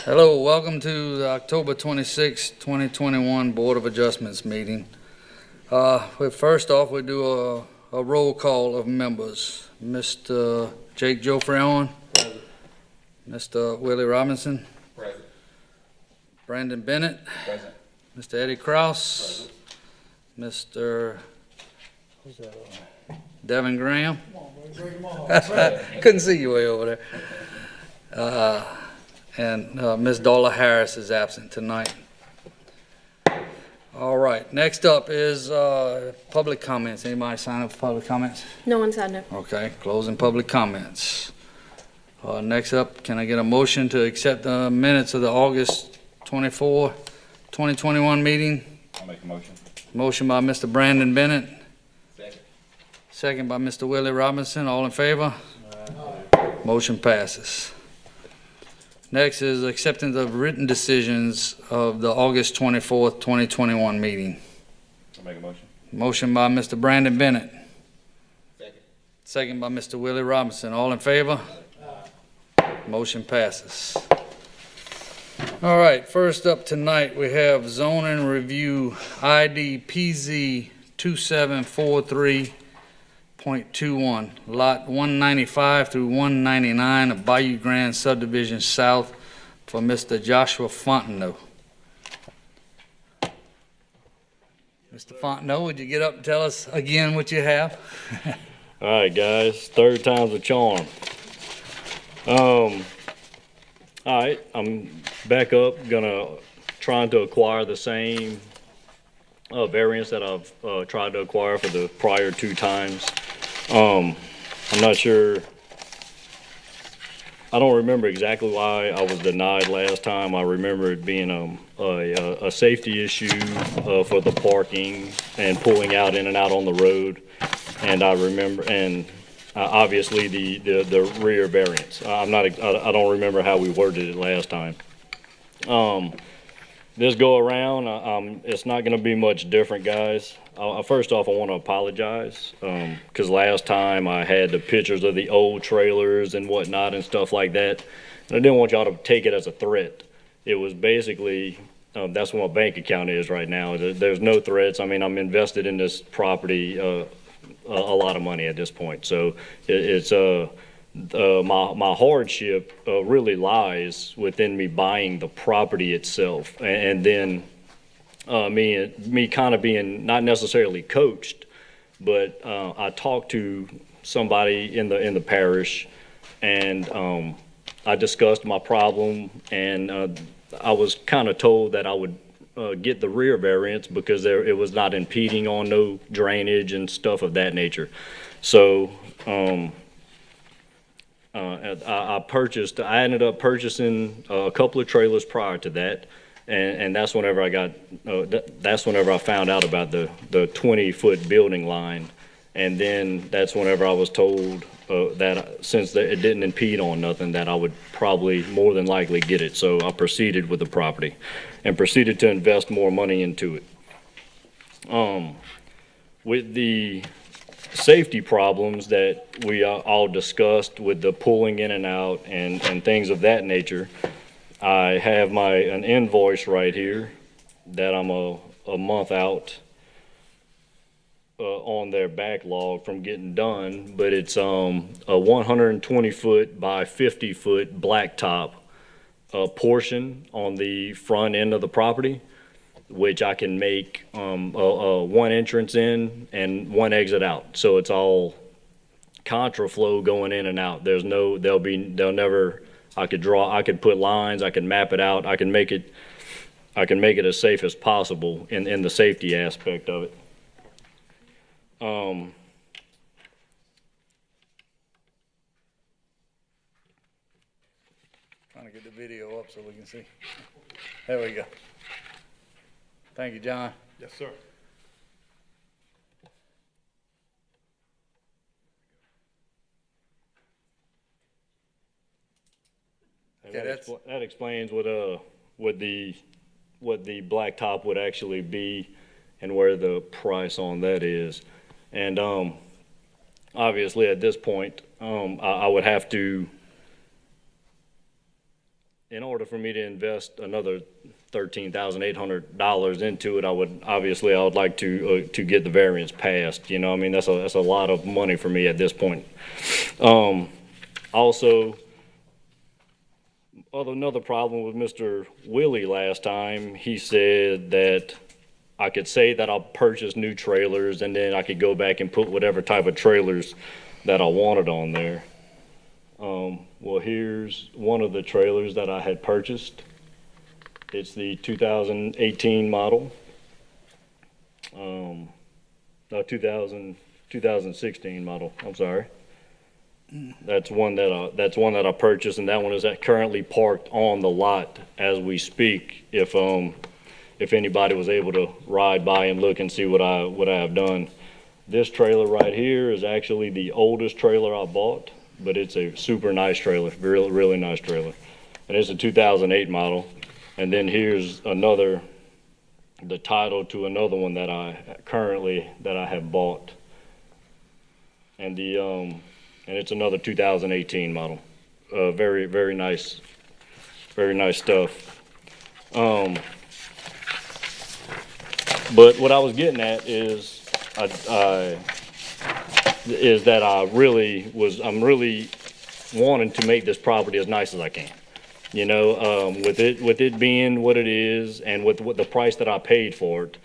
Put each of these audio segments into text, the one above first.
Hello, welcome to the October 26, 2021 Board of Adjustments meeting. First off, we do a roll call of members. Mr. Jake Jofreon. Present. Mr. Willie Robinson. Present. Brandon Bennett. Present. Mr. Eddie Krause. Present. Mr. Devin Graham. Couldn't see you way over there. And Ms. Darla Harris is absent tonight. All right, next up is public comments. Anybody sign up for public comments? No one signed up. Okay, closing public comments. Next up, can I get a motion to accept the minutes of the August 24, 2021 meeting? I'll make a motion. Motion by Mr. Brandon Bennett. Second. Second by Mr. Willie Robinson. All in favor? Motion passes. Next is acceptance of written decisions of the August 24th, 2021 meeting. I'll make a motion. Motion by Mr. Brandon Bennett. Second. Second by Mr. Willie Robinson. All in favor? Motion passes. All right, first up tonight we have zoning review ID PZ 2743.21, lot 195 through 199 of Bayou Grand Subdivision South for Mr. Joshua Fontenot. Mr. Fontenot, would you get up and tell us again what you have? All right, guys, third time's a charm. All right, I'm back up, trying to acquire the same variance that I've tried to acquire for the prior two times. I'm not sure. I don't remember exactly why I was denied last time. I remember it being a safety issue for the parking and pulling out in and out on the road. And I remember, obviously the rear variance. I don't remember how we worded it last time. This go around, it's not going to be much different, guys. First off, I want to apologize because last time I had the pictures of the old trailers and whatnot and stuff like that. And I didn't want y'all to take it as a threat. It was basically, that's what my bank account is right now. There's no threats. I mean, I'm invested in this property a lot of money at this point. So it's my hardship really lies within me buying the property itself, and then me kind of being not necessarily coached, but I talked to somebody in the parish, and I discussed my problem, and I was kind of told that I would get the rear variance because it was not impeding on no drainage and stuff of that nature. So I ended up purchasing a couple of trailers prior to that, and that's whenever I found out about the 20-foot building line, and then that's whenever I was told that since it didn't impede on nothing, that I would probably more than likely get it. So I proceeded with the property and proceeded to invest more money into it. With the safety problems that we all discussed with the pulling in and out and things of that nature, I have an invoice right here that I'm a month out on their backlog from getting done, but it's a 120-foot by 50-foot blacktop portion on the front end of the property, which I can make one entrance in and one exit out. So it's all contraflow going in and out. I could put lines, I can map it out, I can make it as safe as possible in the safety aspect of it. Trying to get the video up so we can see. There we go. Thank you, John. Yes, sir. And Yeah, that explains what the blacktop would actually be and where the price on that is. And obviously at this point, I would have to in order for me to invest another $13,800 into it, I would like to get the variance passed. You know, I mean, that's a lot of money for me at this point. Also, another problem with Mr. Willie last time, he said that I could say that I'll purchase new trailers and then I could go back and put whatever type of trailers that I wanted on there. Well, here's one of the trailers that I had purchased. It's the 2018 model. No, 2016 model, I'm sorry. That's one that I purchased, and that one is currently parked on the lot as we speak. If anybody was able to ride by and look and see what I have done. This trailer right here is actually the oldest trailer I bought, but it's a super nice trailer, really, really nice trailer. And it's a 2008 model. And then here's the title to another one that I have bought. And and it's another 2018 model. Very, very nice stuff. But what I was getting at is that I'm really wanting to make this property as nice as I can. You know, with it being what it is and with the price that I paid for it,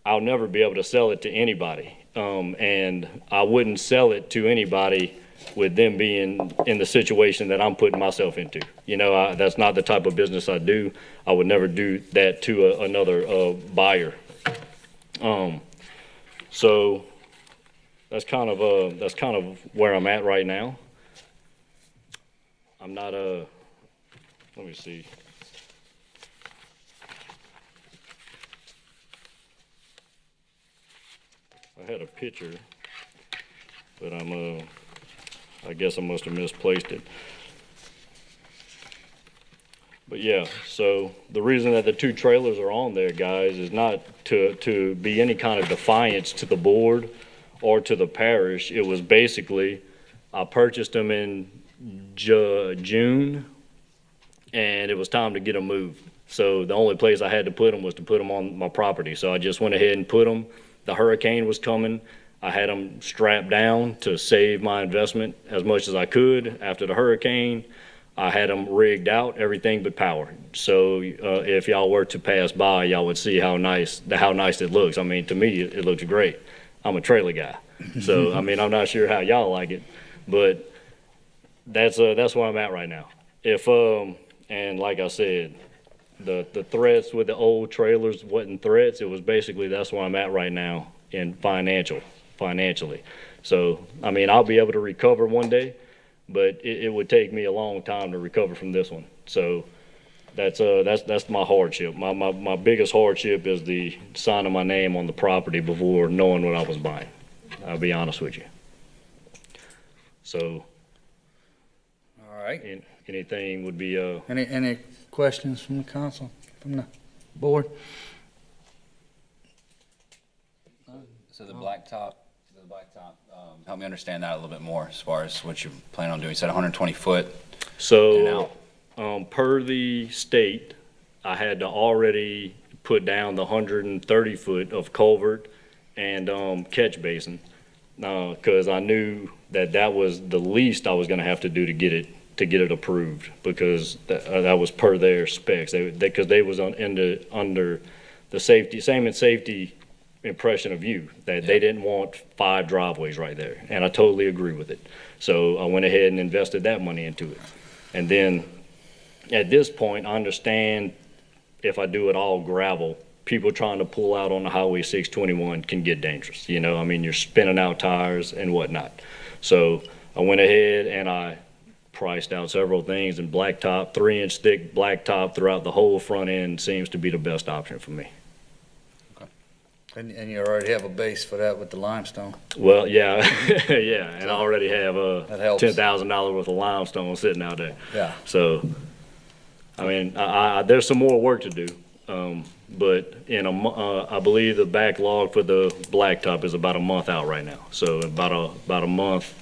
I'll never be able to sell it to anybody. And I wouldn't sell it to anybody with them being in the situation that I'm putting myself into. You know, that's not the type of business I do. I would never do that to another buyer. So that's kind of where I'm at right now. I'm not let me see. I had a picture, but I guess I must have misplaced it. But yeah, so the reason that the two trailers are on there, guys, is not to be any kind of defiance to the board or to the parish. It was basically, I purchased them in June, and it was time to get them moved. So the only place I had to put them was to put them on my property. So I just went ahead and put them. The hurricane was coming. I had them strapped down to save my investment as much as I could. After the hurricane, I had them rigged out, everything but power. So if y'all were to pass by, y'all would see how nice it looks. I mean, to me, it looks great. I'm a trailer guy. So, I mean, I'm not sure how y'all like it, but that's where I'm at right now. And like I said, the threats with the old trailers wasn't threats. It was basically, that's where I'm at right now in financially. So, I mean, I'll be able to recover one day, but it would take me a long time to recover from this one. So that's my hardship. My biggest hardship is the signing my name on the property before knowing what I was buying. I'll be honest with you. So, All right. anything would be, Any questions from the council, from the board? So the blacktop, help me understand that a little bit more as far as what you plan on doing. You said 120 foot in and so, out. per the state, I had to already put down the 130 foot of culvert and, catch basin. Cause I knew that was the least I was gonna have to do to get it approved, because that was per their specs. Cause they was under the safety impression of you, that they didn't want 5 driveways right there. And I totally agree with it. So I went ahead and invested that money into it. And then at this point, I understand if I do it all gravel, people trying to pull out on the Highway 621 can get dangerous. You know, I mean, you're spinning out tires and whatnot. So I went ahead and I priced out several things, and blacktop, 3-inch thick blacktop throughout the whole front end seems to be the best option for me. And you already have a base for that with the limestone. Well, yeah, yeah, and I already have That helps. $10,000 worth of limestone sitting out there. Yeah. So, I mean, there's some more work to do, but I believe the backlog for the blacktop is about a month out right now. So about a month,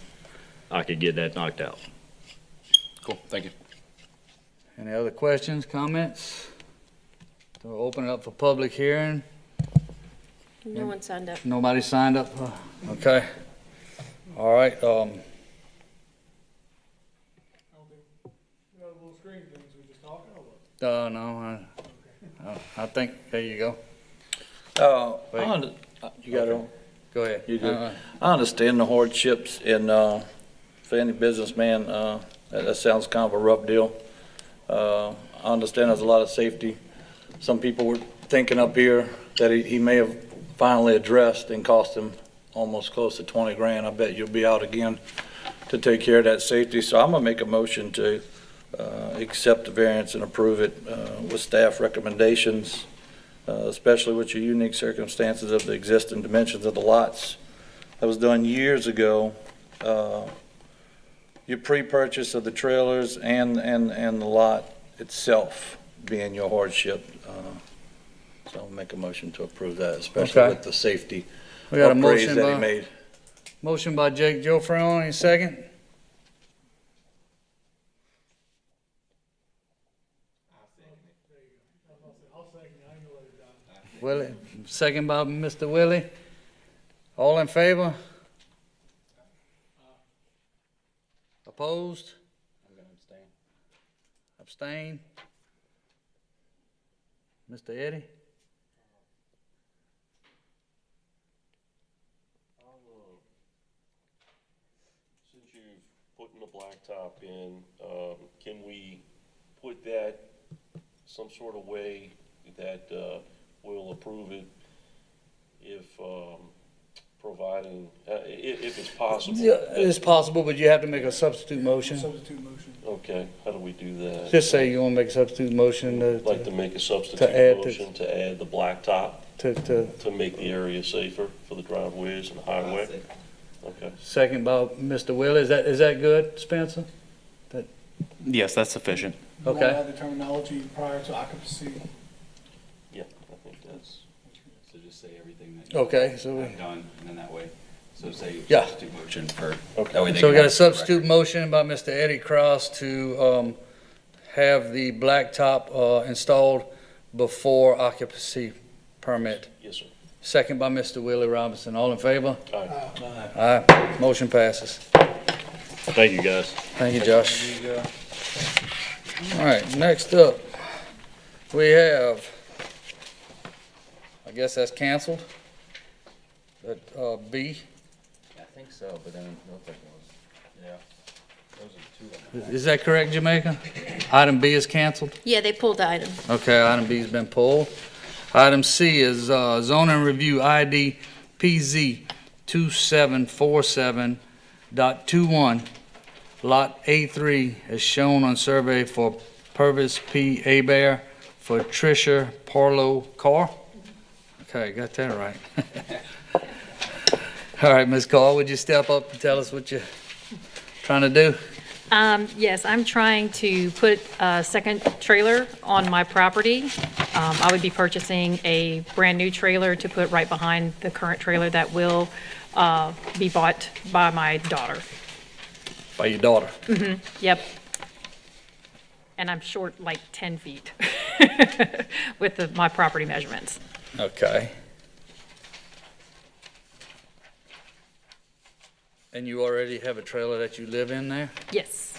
I could get that knocked out. Cool, thank you. Any other questions, comments? So we'll open it up for public hearing. No one signed up. Nobody signed up? Okay. All right, no, I think, there you go. Wait. You got it on? Go ahead. You do. I understand the hardships and, for any businessman, that sounds kind of a rough deal. I understand there's a lot of safety. Some people were thinking up here that he may have finally addressed and cost him almost close to 20 grand. I bet you'll be out again to take care of that safety. So I'm gonna make a motion to, accept the variance and approve it, with staff recommendations, especially with your unique circumstances of the existing dimensions of the lots. That was done years ago. Your pre-purchase of the trailers and the lot itself being your hardship. So I'll make a motion to approve that, especially Okay. with the safety We got a upgrades motion that he by, made. motion by Jake Joffre, any second? Willie, second by Mr. Willie. All in favor? Opposed? I'm gonna abstain. Abstain? Mr. Eddie? Since you've put in the blacktop in, can we put that some sort of way that, we'll approve it if, providing, if it's possible? Yeah, it's possible, but you have to make a substitute motion. Okay, how do we do that? Just say you want to make a substitute motion I'd like to make a substitute add to- motion to add the blacktop to to make the area safer for the driveways and the highway. Okay. second by Mr. Willie. Is that good, Spencer? Yes, that's sufficient. You want to Okay. add the terminology prior to occupancy? Yeah, I think that's, So just say everything that Okay, so you've done, and then that way, so say Yeah. substitute motion for. Okay. that way they So we can got a have it for the substitute record. motion by Mr. Eddie Cross to have the blacktop installed before occupancy permit. yes, sir. Second by Mr. Willie Robinson. All in favor? Aye. Aye. Motion passes. Thank you, guys. Thank you, Josh. All right, next up, we have, I guess that's canceled. That, B, I think so, but then it looked like it was, yeah. Those are two of them. is that correct, Jamaica? Item B is canceled? Yeah, they pulled the item. Okay, item B's been pulled. Item C is zoning review ID PZ 2747.21, Lot A3, as shown on survey for Purvis P. Abear for Tricia Parlow Carr. Okay, got that right. All right, Ms. Carr, would you step up and tell us what you're trying to do? Yes, I'm trying to put a second trailer on my property. I would be purchasing a brand-new trailer to put right behind the current trailer that will be bought by my daughter. By your daughter? Yep. And I'm short like 10 feet with my property measurements. Okay. And you already have a trailer that you live in there? Yes.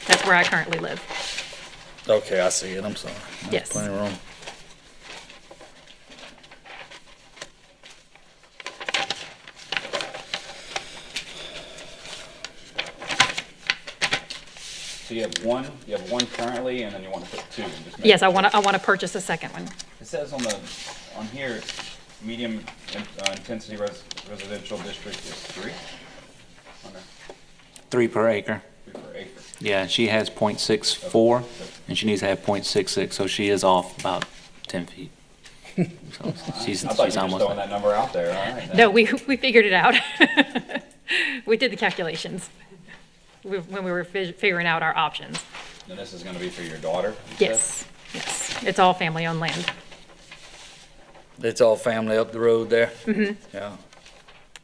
That's where I currently live. Okay, I see it, I'm sorry. There's Yes. Plenty of room. So you have one currently, and then you want to put two. and just make- Yes, I want to purchase a second one. It says on here, medium intensity residential district is 3. On there, 3 per acre. 3 per acre. Yeah, she has .64, and she needs to have .66, so she is off about 10 feet. So she's I thought you were just almost throwing there. that number out there, all right. then. No, we figured it out. We did the calculations when we were figuring out our options. And this is gonna be for your daughter? you said? Yes, yes. It's all family-owned land. It's all family up the road there? Mm-hmm. Yeah.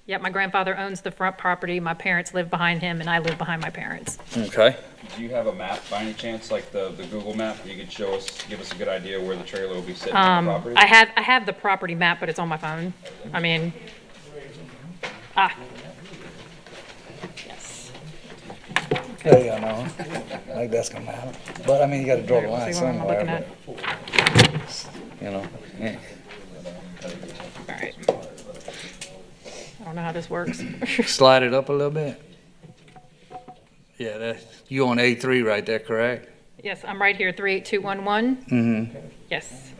Yep, my grandfather owns the front property, my parents live behind him, and I live behind my parents. Okay. Do you have a map by any chance, like the Google map? You could show us, give us a good idea where the trailer will be sitting on the property? I have the property map, but it's on my phone. I mean, yes. Yeah, I know. I think that's gonna happen. But I mean, you gotta draw the line See what I'm looking somewhere, at? but, you know. Yeah. All right. I don't know how this works. Slide it up a little bit. Yeah, that's, you on A3 right there, correct? Yes, I'm right here, 38211. Mm-hmm. Yes.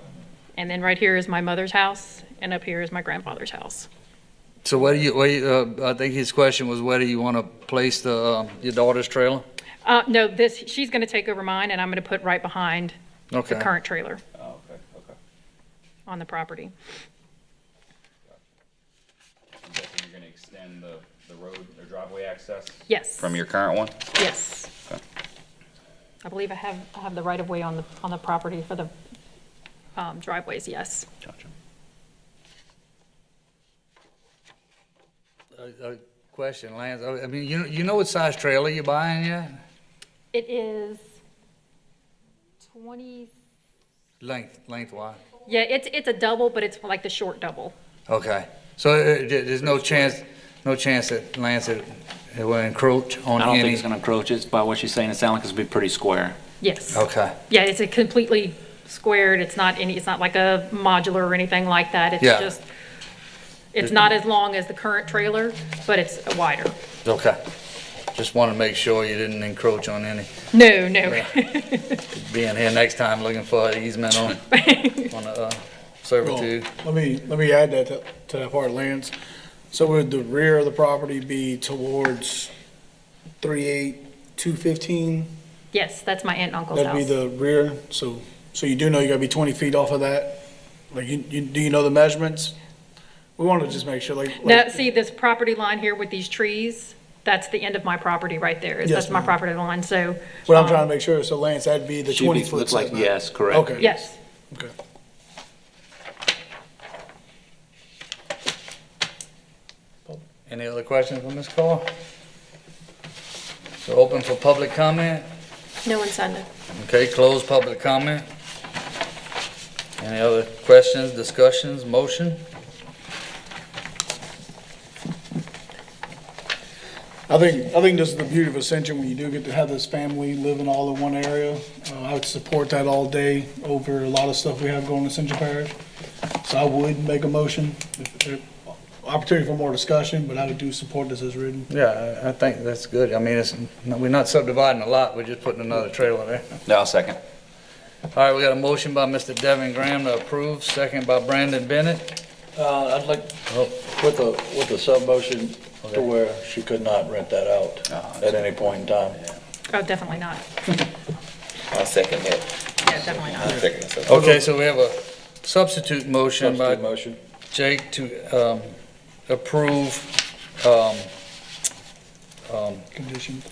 And then right here is my mother's house, and up here is my grandfather's house. So where do you, I think his question was, where do you wanna place the, your daughter's trailer? No, she's gonna take over mine, and I'm gonna put right behind the Okay. current trailer Oh, okay. on the property. I'm guessing you're gonna extend the road or driveway access Yes. from your current one? Yes. Okay. I believe I have the right of way on the property for the driveways, yes. Gotcha. Question, Lance, I mean, you know what size trailer you're buying yet? It is 20, Lengthwise? yeah, it's a double, but it's like the short double. Okay, so there's no chance that Lance, it will encroach on I don't think any? it's gonna encroach. It's by what she's saying, it sounds like it's gonna be pretty square. Yes. Okay, Yeah, it's a completely squared, it's not like a modular or anything like that. It's Yeah. just, it's not as long as the current trailer, but it's wider. okay. Just wanted to make sure you didn't encroach on any, No. being here next time looking for an easement on a servitude. Let me add that to that part, Lance. So would the rear of the property be towards 38215? Yes, that's my aunt and uncle's That'd be house. the rear, so you do know you gotta be 20 feet off of that? Like, do you know the measurements? We want to just make sure, like. Now, see this property line here with these trees? That's the end of my property right there. Yes, That's my ma'am. property line, so. What I'm trying to make sure, so Lance, that'd be the Should 20 be, foot looks like, setback. yes, correct. Okay. Yes. Okay. Any other questions for Ms. Carr? So open for public comment? No one signed up. Okay, close public comment. Any other questions, discussions, motion? I think this is the beauty of Ascension, when you do get to have this family living all in one area. I would support that all day over a lot of stuff we have going in Ascension Parish. So I would make a motion, opportunity for more discussion, but I would do support this as written. Yeah, I think that's good. I mean, we're not subdividing a lot, we're just putting another trailer there. No, I'll second. All right, we got a motion by Mr. Devin Graham to approve, second by Brandon Bennett. I'd like, with a sub-motion to where she could not rent that out at any point in time. Oh, definitely not. I'll second that. Yeah, definitely not. I'll second that. Okay, so we have a substitute motion by Substitute motion. Jake to approve, Condition.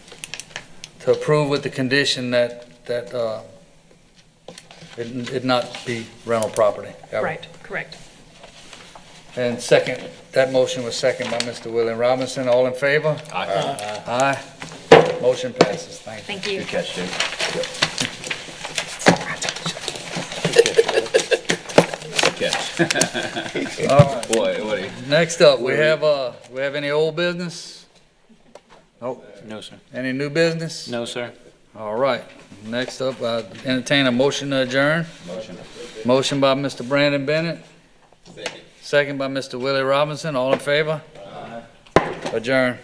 to approve with the condition that it not be rental property. ever. Right, correct. And second, that motion was second by Mr. William Robinson. All in favor? Aye. Aye. Motion passes. Thank you. Thank you. Good catch, Jake. Good catch. All right. Boy, Woody. Next up, we have any old business? Nope. No, sir. Any new business? No, sir. All right. Next up, I entertain a motion to adjourn. Motion. Motion by Mr. Brandon Bennett, Second. second by Mr. Willie Robinson. All in favor? Adjourn.